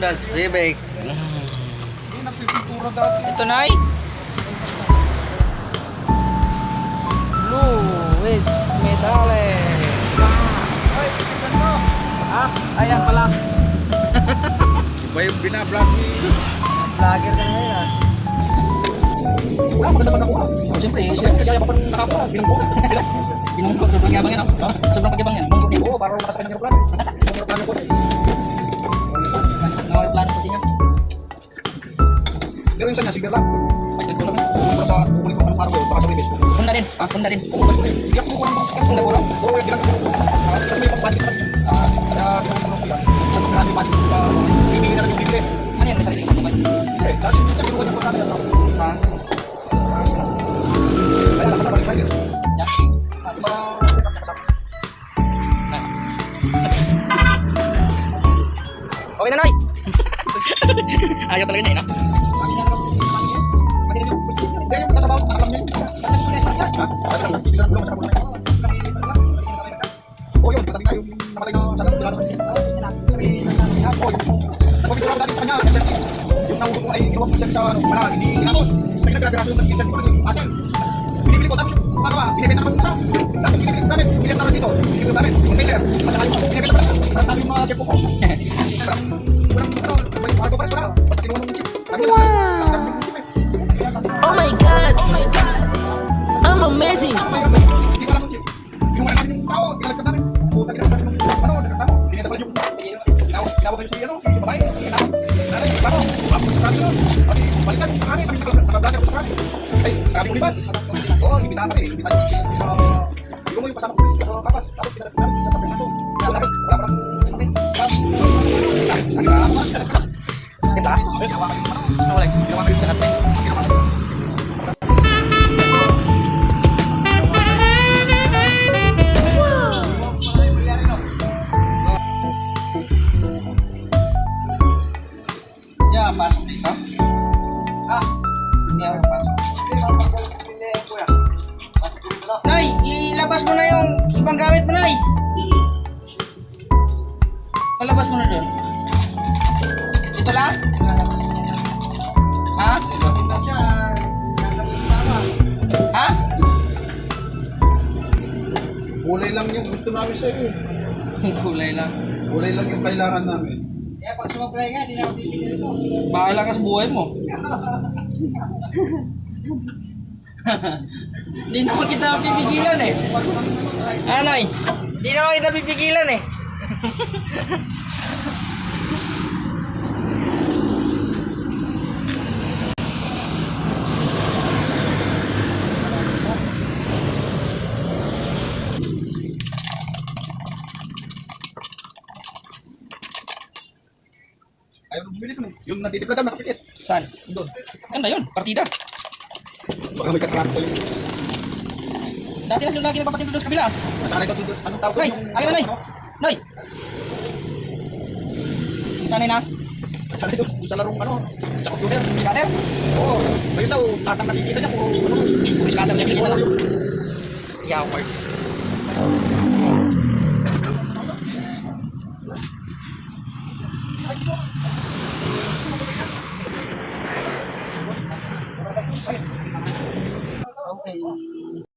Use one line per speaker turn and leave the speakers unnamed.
Honda Civic. Ito na Luis Metales. Ayan pala.
Ba yung binablog ni
Vlogger ka na ngayon
maganda pagkakuha.
Siyempre,
Kaya pa nakakuha, binunggo.
binungkot. Sobrang yabang yan. Sobrang pagyabang yan. Bungkot yan.
Oo, para makas kanya plano. Plano ko.
Mga plano ko din yan.
Pero yung sanya, sige lang.
Basta ko lang.
Sa kukulit ko anong araw yun, baka sa ribes.
Honda din. Honda din.
Hindi ako kukuha ng sasakyan.
Honda puro.
Oo, yung ginagawa ko. Kasi may pang-body ko. Kaya ginagawa ko yan. Sabi ko kasi body ko sa hindi na lang yung bibili.
Ano yan? May sarili sa mobile.
Hindi, sa akin, hindi ko na natin.
Ha?
Kaya nakasama rin tayo.
Yan. Okay na, Noy. Ayaw talaga niya, no?
Hindi, yung tatrabaho ko, alam niya yun. Hindi lang bulong, masaka bulong. Oo, yun, katabi nga yung namatay na sa sila sa oo, yung pabito lang dati sa kanya, yung nahulog ko ay inuwag ko siya sa wala, hindi inapos. May nagkagaraso yung nagkinsan ko ng asel. Binibili ko, tapos yung kumagawa, binibenta naman sa dati binibili ko namin, binibenta namin dito, binibili ko namin, container, at saka yung binibenta namin, tabi yung mga chef ko. Walang, ano, may mga pares wala, basta kinuha ng chip.
Oh my God, I'm amazing.
Hindi ko alam ng chip. Kinuha namin yung tao, ginalagkat namin. Puta, ginalagkat namin yung ano, nagkat namin. Binenta pa yung tinawag kayo si ano, si babae, si anak. Nanay, bako, bako sa kami nun. Pati, balikan sa kami, kami nakablasa ko sa kami. Ay, kami ulibas. Oo, limitahan kami, limitahan yung sa... Hindi mo yung kasama ko sa kapas, tapos pinalagkat namin sa sapinaso. Tapos, wala parang... Sa akin na lang.
Diba?
Ay, ginawa kayo yung ano.
Wala.
Ginawa kayo
Sa kate.
ginawa kayo.
Diyan, pasok dito. Hindi ako pasok. Nay, ilabas mo na yung ibang gamit mo, Nay. Palabas mo na doon. Ito lang? Ha? Ha?
Kulay lang yung gusto namin sa iyo.
Kulay lang.
Kulay lang yung kailangan namin.
Kaya pag sumablay nga, hindi na ako titigil ito. Bahala ka sa buhay mo. Hindi naman kita pipigilan eh. Anay, hindi naman kita pipigilan eh.
Ayaw nung bumili dun. Yung natitipla daw, nakapikit.
Saan?
Doon.
Ano yun? Partida.
Baka may katrato yung...
Dati na sila lagi nagpapatinda doon sa kabila.
Masanay ka doon. Anong tawag
Nay,
yung...
akin na, Nay. Nay. Sanay na?
Masanay doon. Sa larong ano, sa computer.
Scatter?
Oo. Ayun daw, lahat ng nakikita niya puro ano.
Puro scatter siya kita lang. Yawards. Okay.